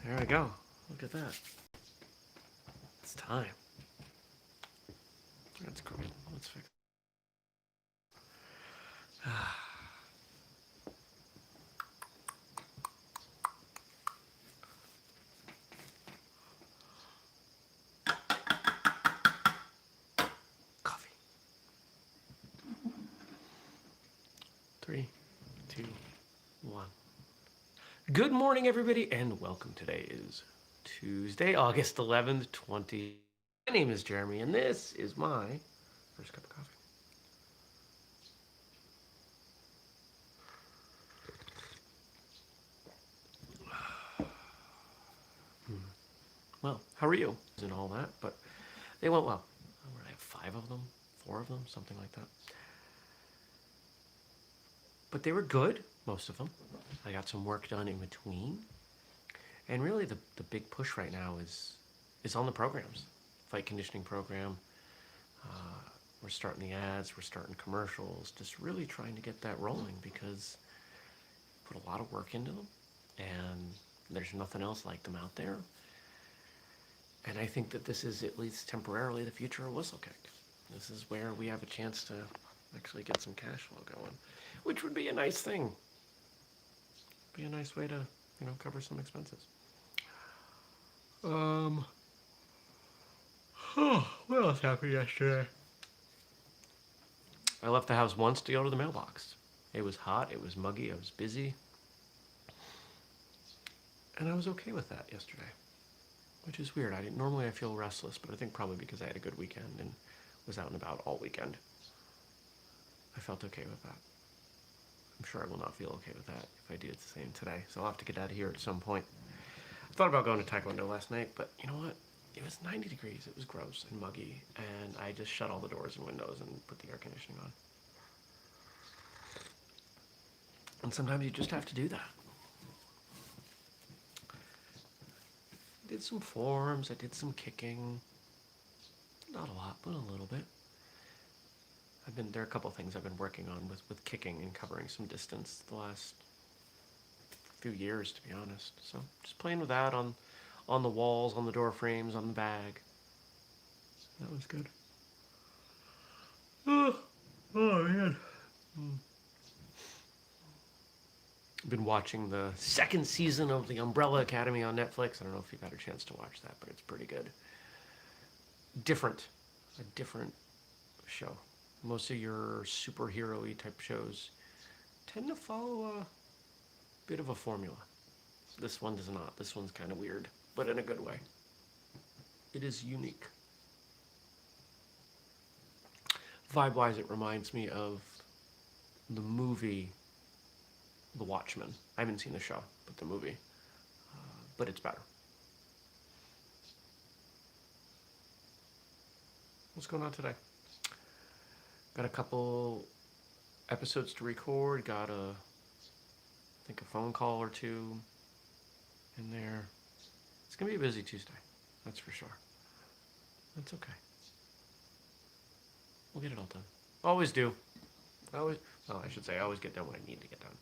There we go. Look at that. It's time. That's cool. Let's fix it. Coffee. 3, 2, 1. Good morning, everybody, and welcome. Today is Tuesday, August 11th, 20. My name is Jeremy, and this is my first cup of coffee. Well, how are you? And all that, but they went well. I have 5 of them, 4 of them, something like that. But they were good, most of them. I got some work done in between. And really the big push right now is on the programs. Fight conditioning program. We're starting the ads, we're starting commercials, just really trying to get that rolling because put a lot of work into them and there's nothing else like them out there. And I think that this is at least temporarily the future of whistlekick. This is where we have a chance to actually get some cash flow going, which would be a nice thing. Be a nice way to, cover some expenses. What else happened yesterday? I left the house once to go to the mailbox. It was hot, it was muggy, I was busy. And I was okay with that yesterday, which is weird. Normally I feel restless, but I think probably because I had a good weekend and was out and about all weekend. I felt okay with that. I'm sure I will not feel okay with that if I do it the same today. So I'll have to get out of here at some point. I thought about going to Taekwondo last night, but you know what? It was 90 degrees. It was gross and muggy, and I just shut all the doors and windows and put the air conditioning on. And sometimes you just have to do that. I did some forms. I did some kicking. Not a lot, but a little bit. There are a couple things I've been working on with kicking and covering some distance the last few years, to be honest. So just playing with that on the walls, on the door frames, on the bag. That was good. Oh man. I've been watching the 2nd season of The Umbrella Academy on Netflix. I don't know if you've had a chance to watch that, but it's pretty good. A different show. Most of your superhero-y type shows tend to follow a bit of a formula. This one does not. This one's kind of weird, but in a good way. It is unique. Vibe-wise, it reminds me of the movie The Watchmen. I haven't seen the show, but the movie. But it's better. What's going on today? Got a couple episodes to record. Got I think a phone call or 2 in there. It's going to be a busy Tuesday. That's for sure. That's okay. We'll get it all done. Always do. I always get done what I need to get done.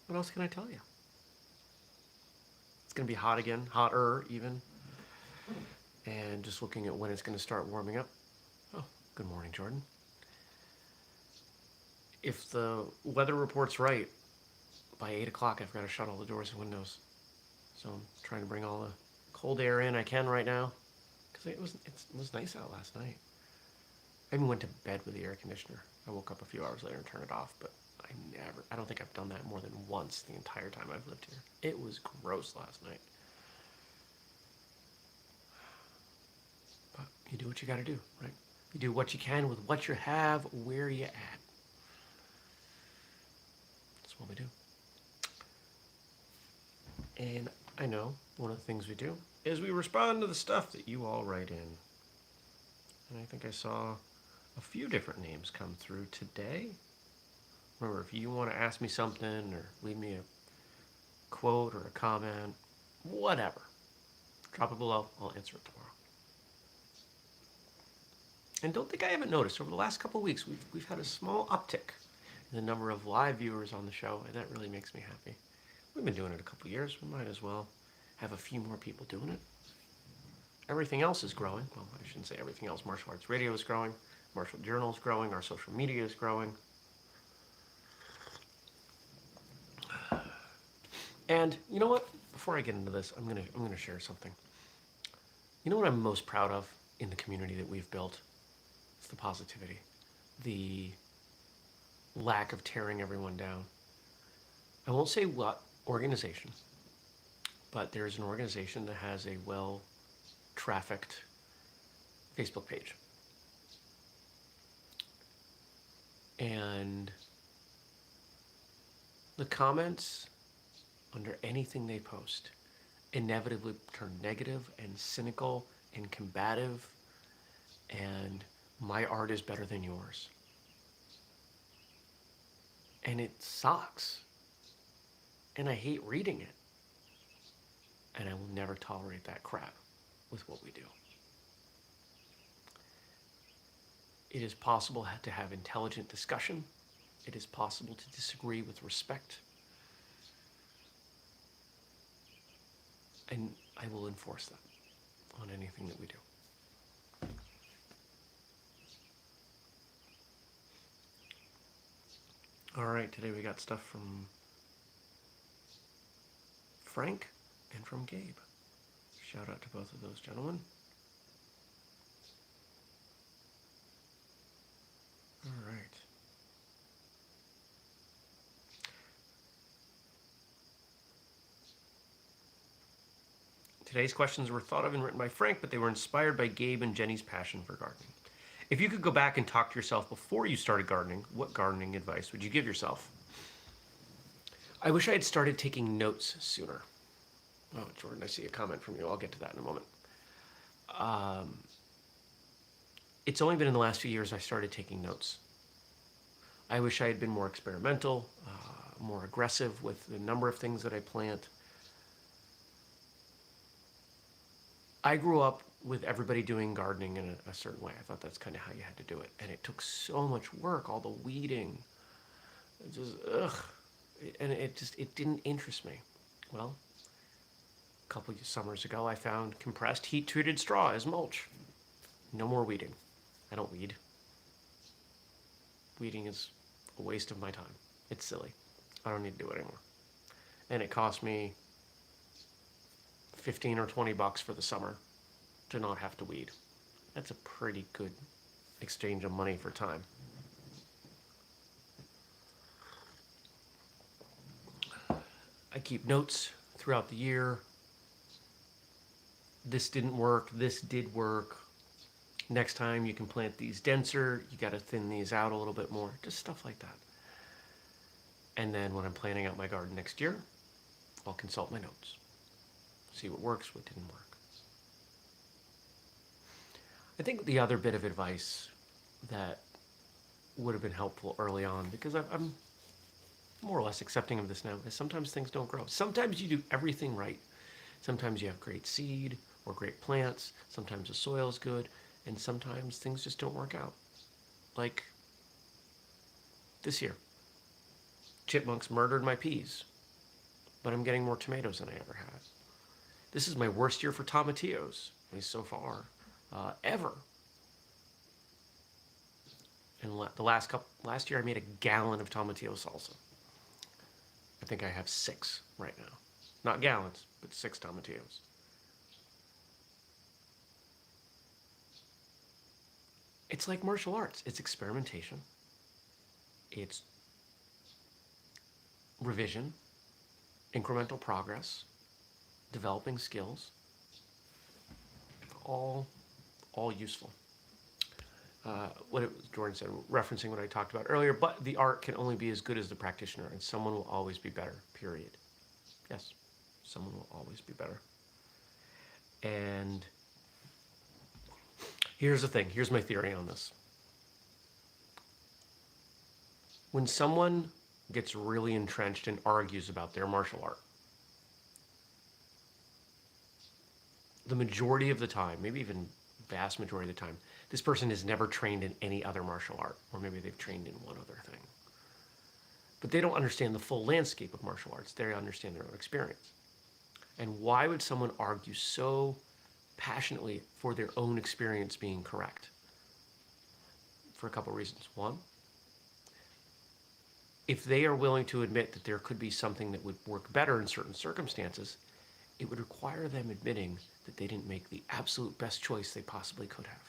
What else can I tell you? It's going to be hot again, hotter even. And just looking at when it's going to start warming up. Oh, good morning, Jordan. If the weather report's right, by 8 o'clock I've got to shut all the doors and windows. So I'm trying to bring all the cold air in I can right now. Because it was nice out last night. I even went to bed with the air conditioner. I woke up a few hours later and turned it off, but I don't think I've done that more than once the entire time I've lived here. It was gross last night. But you do what you gotta do, right? You do what you can with what you have, where you at. That's what we do. And I know one of the things we do is we respond to the stuff that you all write in. And I think I saw a few different names come through today. Remember, if you want to ask me something or leave me a quote or a comment, whatever, drop it below. I'll answer it tomorrow. And don't think I haven't noticed. Over the last couple of weeks, we've had a small uptick in the number of live viewers on the show, and that really makes me happy. We've been doing it a couple of years. We might as well have a few more people doing it. Everything else is growing. Well, I shouldn't say everything else. Martial Arts Radio is growing. Martial Journal is growing. Our social media is growing. And you know what? Before I get into this, I'm gonna share something. You know what I'm most proud of in the community that we've built? It's the positivity, the lack of tearing everyone down. I won't say what organization, but there's an organization that has a well-trafficked Facebook page. And the comments under anything they post inevitably turn negative and cynical and combative, and my art is better than yours. And it sucks. And I hate reading it. And I will never tolerate that crap with what we do. It is possible to have intelligent discussion. It is possible to disagree with respect. And I will enforce that on anything that we do. All right, today we got stuff from Frank and from Gabe. Shout out to both of those gentlemen. All right. Today's questions were thought of and written by Frank, but they were inspired by Gabe and Jenni's passion for gardening. If you could go back and talk to yourself before you started gardening, what gardening advice would you give yourself? I wish I had started taking notes sooner. Oh, Jordan, I see a comment from you. I'll get to that in a moment. It's only been in the last few years I started taking notes. I wish I had been more experimental, more aggressive with the number of things that I plant. I grew up with everybody doing gardening in a certain way. I thought that's kind of how you had to do it. And it took so much work, all the weeding. It just, and it didn't interest me. Well, a couple of summers ago, I found compressed heat-treated straw as mulch. No more weeding. I don't weed. Weeding is a waste of my time. It's silly. I don't need to do it anymore. And it cost me 15 or 20 bucks for the summer to not have to weed. That's a pretty good exchange of money for time. I keep notes throughout the year. This didn't work, this did work. Next time you can plant these denser, you gotta thin these out a little bit more, just stuff like that. And then when I'm planning out my garden next year, I'll consult my notes. See what works, what didn't work. I think the other bit of advice that would have been helpful early on, because I'm more or less accepting of this now, is sometimes things don't grow. Sometimes you do everything right. Sometimes you have great seed or great plants. Sometimes the soil is good, and sometimes things just don't work out. Like this year. Chipmunks murdered my peas, but I'm getting more tomatoes than I ever had. This is my worst year for tomatillos, at least so far, ever. And last year I made a gallon of tomatillo salsa. I think I have 6 right now. Not gallons, but 6 tomatillos. It's like martial arts. It's experimentation. It's revision, incremental progress, developing skills, all useful. What Jordan said, referencing what I talked about earlier, but the art can only be as good as the practitioner, and someone will always be better, period. Yes, someone will always be better. And here's the thing, here's my theory on this. When someone gets really entrenched and argues about their martial art, the majority of the time, maybe even vast majority of the time, this person has never trained in any other martial art, or maybe they've trained in one other thing. But they don't understand the full landscape of martial arts. They understand their own experience. And why would someone argue so passionately for their own experience being correct? For a couple reasons. One, if they are willing to admit that there could be something that would work better in certain circumstances, it would require them admitting that they didn't make the absolute best choice they possibly could have.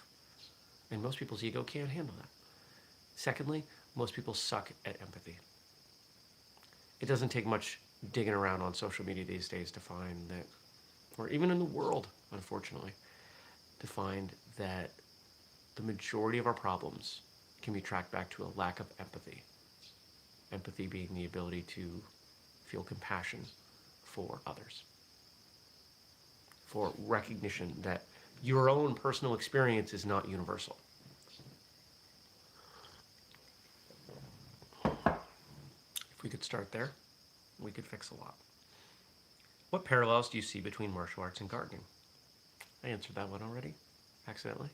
And most people's ego can't handle that. Secondly, most people suck at empathy. It doesn't take much digging around on social media these days to find that, or even in the world, unfortunately, to find that the majority of our problems can be tracked back to a lack of empathy. Empathy being the ability to feel compassion for others, for recognition that your own personal experience is not universal. If we could start there, we could fix a lot. What parallels do you see between martial arts and gardening? I answered that one already, accidentally.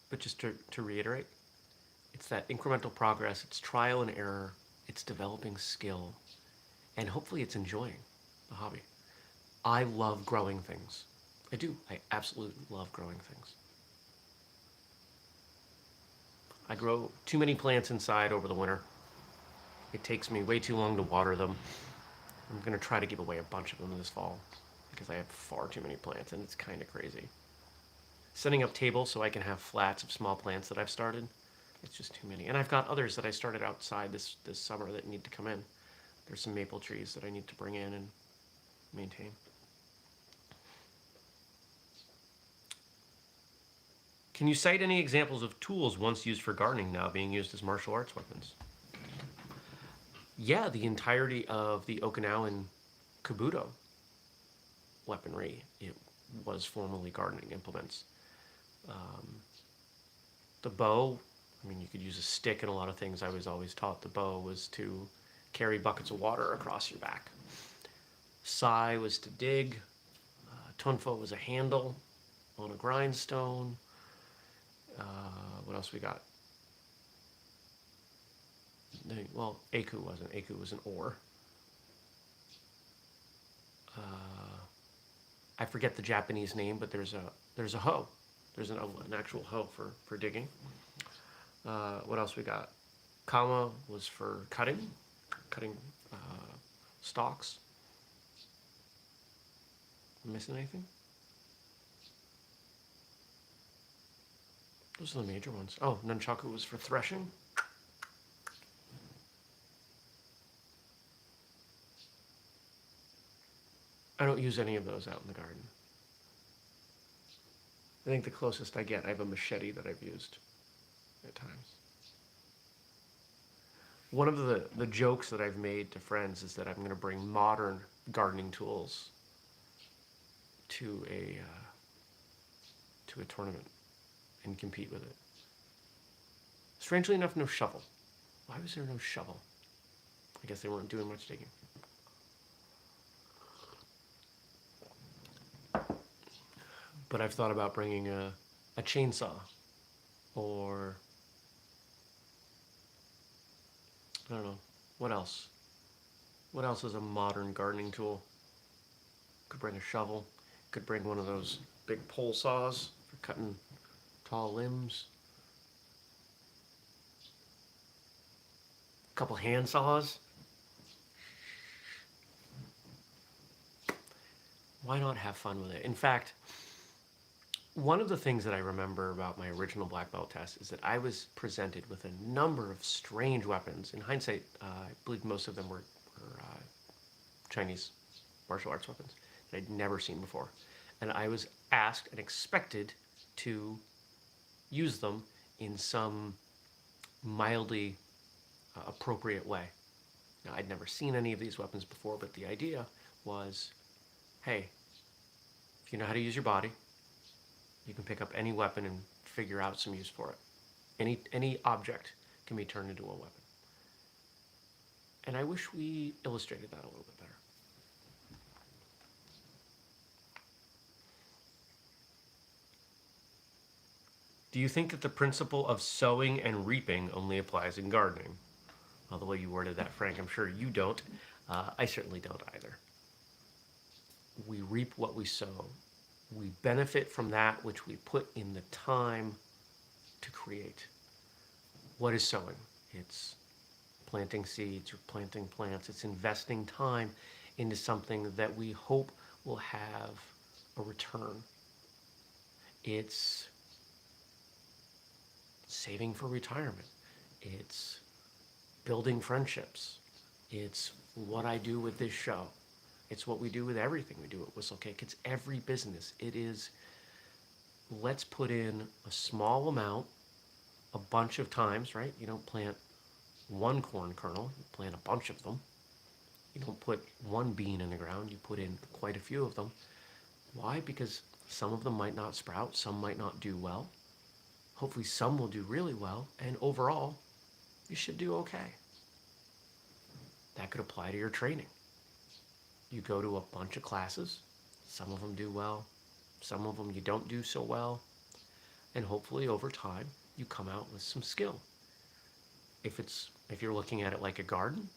But just to reiterate, it's that incremental progress, it's trial and error, it's developing skill, and hopefully it's enjoying the hobby. I love growing things. I do. I absolutely love growing things. I grow too many plants inside over the winter. It takes me way too long to water them. I'm going to try to give away a bunch of them this fall because I have far too many plants and it's kind of crazy. Setting up tables so I can have flats of small plants that I've started, it's just too many. And I've got others that I started outside this summer that need to come in. There's some maple trees that I need to bring in and maintain. Can you cite any examples of tools once used for gardening now being used as martial arts weapons? Yeah, the entirety of the Okinawan kabuto weaponry, it was formerly gardening implements. The bow, I mean, you could use a stick in a lot of things. I was always taught the bow was to carry buckets of water across your back. Sai was to dig. Tonfo was a handle on a grindstone. What else we got? Well, Aku wasn't. Aku was an oar. I forget the Japanese name, but there's a hoe. There's an actual hoe for digging. What else we got? Kama was for cutting stalks. Am I missing anything? Those are the major ones. Oh, nunchaku was for threshing. I don't use any of those out in the garden. I think the closest I get, I have a machete that I've used at times. One of the jokes that I've made to friends is that I'm going to bring modern gardening tools to a tournament and compete with it. Strangely enough, no shovel. Why was there no shovel? I guess they weren't doing much digging. But I've thought about bringing a chainsaw or, I don't know, what else? What else is a modern gardening tool? Could bring a shovel. Could bring one of those big pole saws for cutting tall limbs. A couple hand saws. Why not have fun with it? In fact, one of the things that I remember about my original black belt test is that I was presented with a number of strange weapons. In hindsight, I believe most of them were Chinese martial arts weapons that I'd never seen before. And I was asked and expected to use them in some mildly appropriate way. Now, I'd never seen any of these weapons before, but the idea was, hey, if you know how to use your body, you can pick up any weapon and figure out some use for it. Any object can be turned into a weapon. And I wish we illustrated that a little bit better. Do you think that the principle of sowing and reaping only applies in gardening? Well, the way you worded that, Frank, I'm sure you don't. I certainly don't either. We reap what we sow. We benefit from that which we put in the time to create. What is sowing? It's planting seeds or planting plants. It's investing time into something that we hope will have a return. It's saving for retirement. It's building friendships. It's what I do with this show. It's what we do with everything we do at Whistlekick. It's every business. It is, let's put in a small amount, a bunch of times, right? You don't plant one corn kernel, you plant a bunch of them. You don't put one bean in the ground, you put in quite a few of them. Why? Because some of them might not sprout, some might not do well. Hopefully some will do really well, and overall, you should do okay. That could apply to your training. You go to a bunch of classes, some of them do well, some of them you don't do so well, and hopefully over time, you come out with some skill. If you're looking at it like a garden,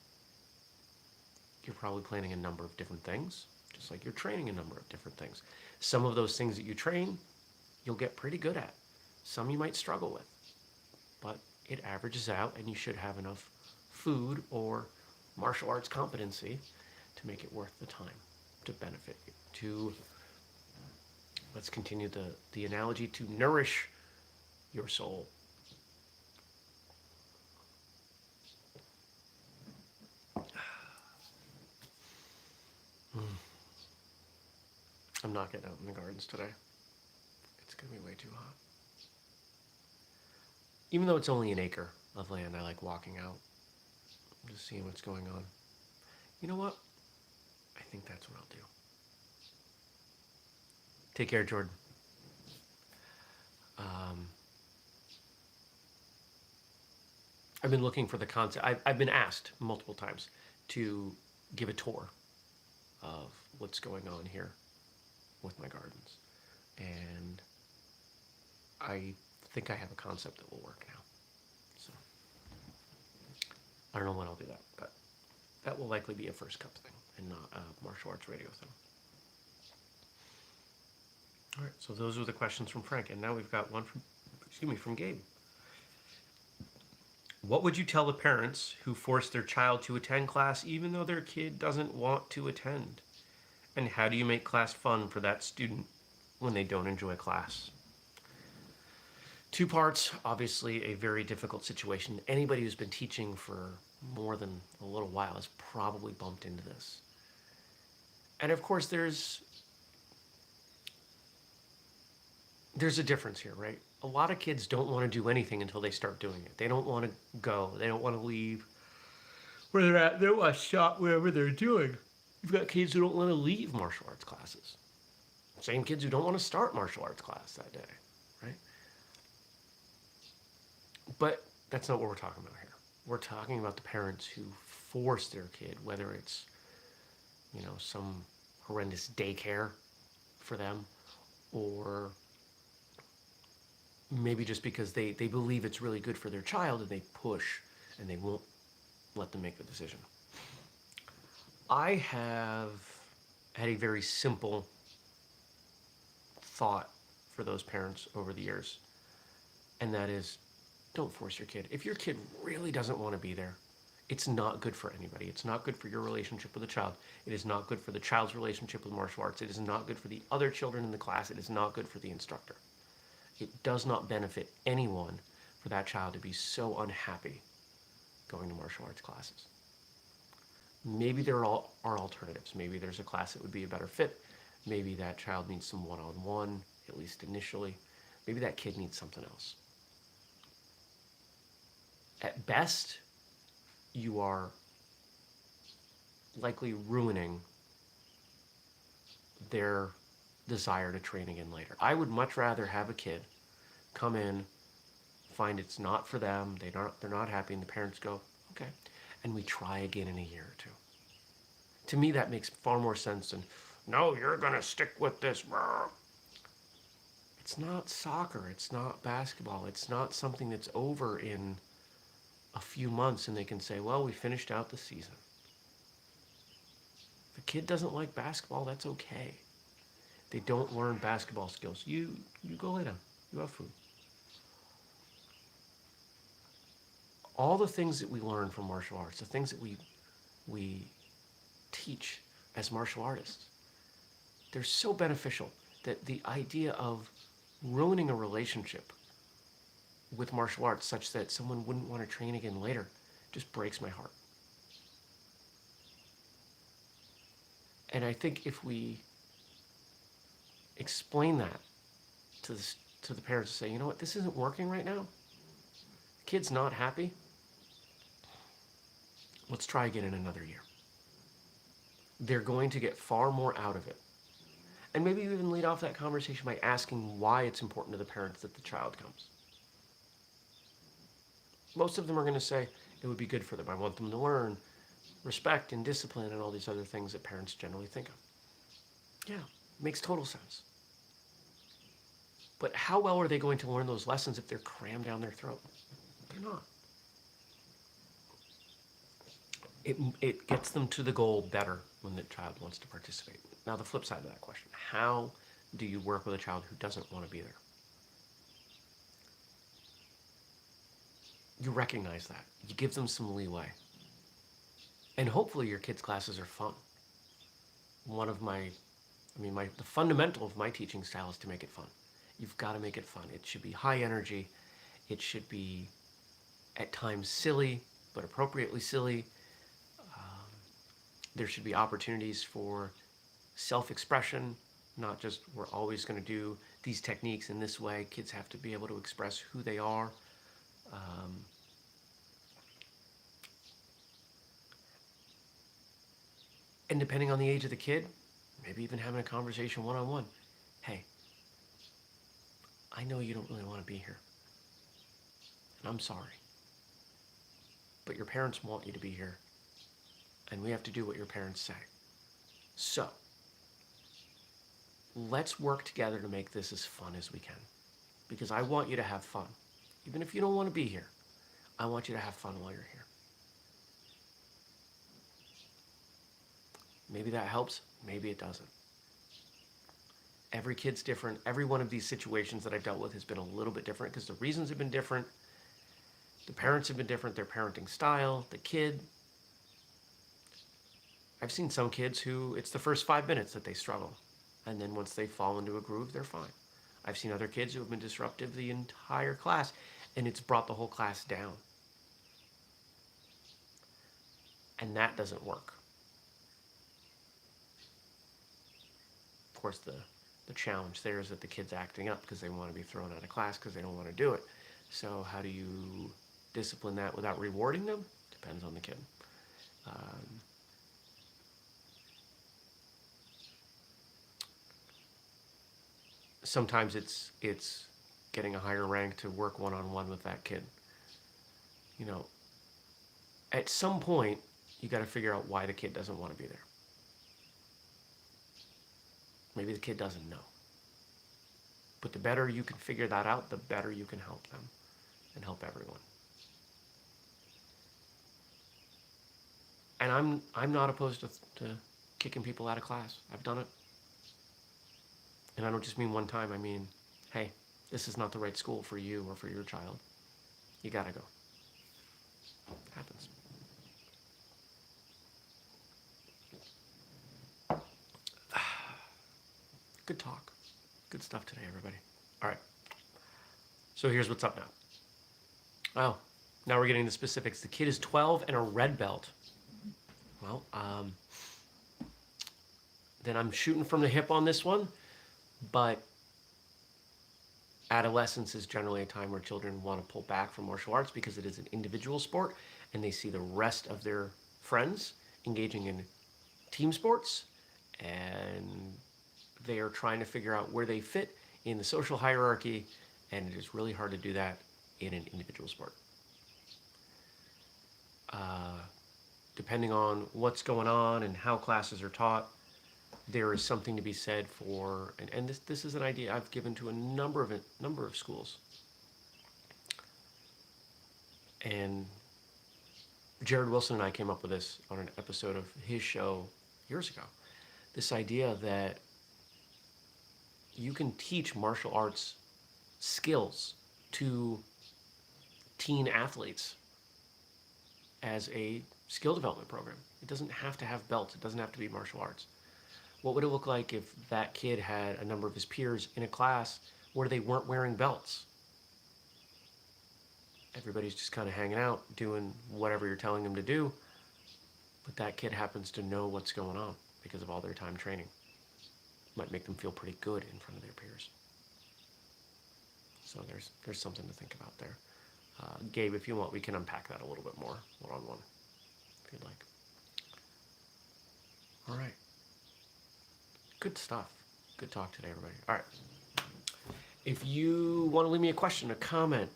you're probably planting a number of different things, just like you're training a number of different things. Some of those things that you train, you'll get pretty good at. Some you might struggle with, but it averages out and you should have enough food or martial arts competency to make it worth the time, to benefit you, to, let's continue the analogy, to nourish your soul. I'm not getting out in the gardens today. It's going to be way too hot. Even though it's only an acre of land, I like walking out, just seeing what's going on. You know what? I think that's what I'll do. Take care, Jordan. I've been looking for the concept. I've been asked multiple times to give a tour of what's going on here with my gardens. And I think I have a concept that will work now. So I don't know when I'll do that, but that will likely be a First Cup thing and not a martial arts radio thing. All right, so those were the questions from Frank, and now we've got one from Gabe. What would you tell the parents who force their child to attend class even though their kid doesn't want to attend? And how do you make class fun for that student when they don't enjoy class? Two parts, obviously a very difficult situation. Anybody who's been teaching for more than a little while has probably bumped into this. And of course there's a difference here, right? A lot of kids don't want to do anything until they start doing it. They don't want to go. They don't want to leave where they're at. They don't want to stop wherever they're doing. You've got kids who don't want to leave martial arts classes. Same kids who don't want to start martial arts class that day, right? But that's not what we're talking about here. We're talking about the parents who force their kid, whether it's, some horrendous daycare for them, or maybe just because they believe it's really good for their child and they push and they won't let them make the decision. I have had a very simple thought for those parents over the years, and that is, don't force your kid. If your kid really doesn't want to be there, it's not good for anybody. It's not good for your relationship with the child. It is not good for the child's relationship with martial arts. It is not good for the other children in the class. It is not good for the instructor. It does not benefit anyone for that child to be so unhappy going to martial arts classes. Maybe there are alternatives. Maybe there's a class that would be a better fit. Maybe that child needs some one-on-one, at least initially. Maybe that kid needs something else. At best, you are likely ruining their desire to train again later. I would much rather have a kid come in, find it's not for them, they're not happy, and the parents go, okay, and we try again in a year or two. To me, that makes far more sense than, no, you're gonna stick with this. It's not soccer, it's not basketball, it's not something that's over in a few months and they can say, well, we finished out the season. If a kid doesn't like basketball, that's okay. They don't learn basketball skills. You go lay down. You have food. All the things that we learn from martial arts, the things that we teach as martial artists, they're so beneficial that the idea of ruining a relationship with martial arts such that someone wouldn't want to train again later just breaks my heart. And I think if we explain that to the parents and say, you know what, this isn't working right now, the kid's not happy, let's try again in another year. They're going to get far more out of it. And maybe you even lead off that conversation by asking why it's important to the parents that the child comes. Most of them are going to say it would be good for them. I want them to learn respect and discipline and all these other things that parents generally think of. Yeah, makes total sense. But how well are they going to learn those lessons if they're crammed down their throat? They're not. It gets them to the goal better when the child wants to participate. Now, the flip side of that question, how do you work with a child who doesn't want to be there? You recognize that. You give them some leeway. And hopefully your kids' classes are fun. The fundamental of my teaching style is to make it fun. You've got to make it fun. It should be high energy. It should be at times silly, but appropriately silly. There should be opportunities for self-expression, not just we're always going to do these techniques in this way. Kids have to be able to express who they are. And depending on the age of the kid, maybe even having a conversation one-on-one. Hey, I know you don't really want to be here, and I'm sorry, but your parents want you to be here, and we have to do what your parents say. So, let's work together to make this as fun as we can, because I want you to have fun. Even if you don't want to be here, I want you to have fun while you're here. Maybe that helps, maybe it doesn't. Every kid's different. Every one of these situations that I've dealt with has been a little bit different because the reasons have been different. The parents have been different, their parenting style, the kid. I've seen some kids who it's the first 5 minutes that they struggle. And then once they fall into a groove, they're fine. I've seen other kids who have been disruptive the entire class, and it's brought the whole class down. And that doesn't work. Of course, the challenge there is that the kid's acting up because they want to be thrown out of class because they don't want to do it. So how do you discipline that without rewarding them? Depends on the kid. Sometimes it's getting a higher rank to work one-on-one with that kid. You know, at some point, you got to figure out why the kid doesn't want to be there. Maybe the kid doesn't know. But the better you can figure that out, the better you can help them and help everyone. And I'm not opposed to kicking people out of class. I've done it. And I don't just mean one time. I mean, hey, this is not the right school for you or for your child. You gotta go. It happens. Good talk. Good stuff today, everybody. All right. So here's what's up now. Oh, now we're getting the specifics. The kid is 12 and a red belt. Well, then I'm shooting from the hip on this one, but adolescence is generally a time where children want to pull back from martial arts because it is an individual sport and they see the rest of their friends engaging in team sports and they are trying to figure out where they fit in the social hierarchy, and it is really hard to do that in an individual sport. Depending on what's going on and how classes are taught, there is something to be said for, and this is an idea I've given to a number of schools. And Jared Wilson and I came up with this on an episode of his show years ago. This idea that you can teach martial arts skills to teen athletes as a skill development program. It doesn't have to have belts. It doesn't have to be martial arts. What would it look like if that kid had a number of his peers in a class where they weren't wearing belts? Everybody's just kind of hanging out, doing whatever you're telling them to do, but that kid happens to know what's going on because of all their time training. Might make them feel pretty good in front of their peers. So there's something to think about there. Gabe, if you want, we can unpack that a little bit more one-on-one, if you'd like. All right. Good stuff. Good talk today, everybody. All right. If you want to leave me a question, a comment,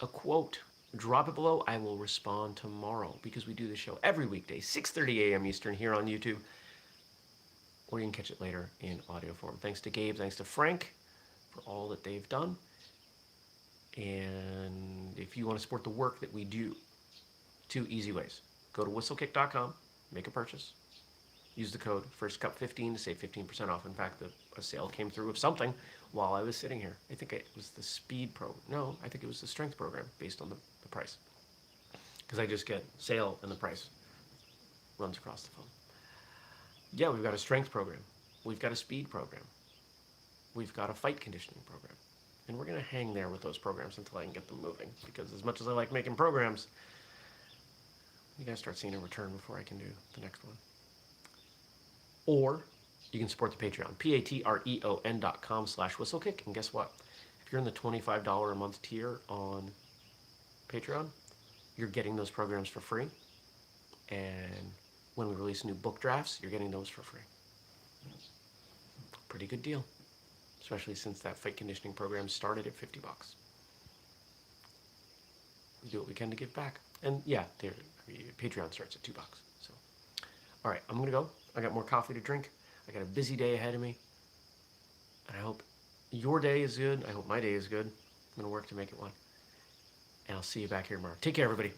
a quote, drop it below. I will respond tomorrow because we do the show every weekday, 6:30 a.m. Eastern here on YouTube. Or you can catch it later in audio form. Thanks to Gabe, thanks to Frank for all that they've done. And if you want to support the work that we do, 2 easy ways. Go to whistlekick.com, make a purchase. Use the code FIRSTCUP15 to save 15% off. In fact, a sale came through of something while I was sitting here. I think it was the speed program. No, I think it was the strength program based on the price. Because I just get sale and the price runs across the phone. Yeah, we've got a strength program. We've got a speed program. We've got a fight conditioning program. And we're going to hang there with those programs until I can get them moving. Because as much as I like making programs, you got to start seeing a return before I can do the next one. Or you can support the Patreon, patreon.com/whistlekick. And guess what? If you're in the $25 a month tier on Patreon, you're getting those programs for free. And when we release new book drafts, you're getting those for free. Pretty good deal, especially since that fight conditioning program started at $50. We do what we can to give back. And yeah, Patreon starts at $2. So, all right, I'm going to go. I got more coffee to drink. I got a busy day ahead of me. And I hope your day is good. I hope my day is good. I'm going to work to make it one. And I'll see you back here tomorrow. Take care, everybody.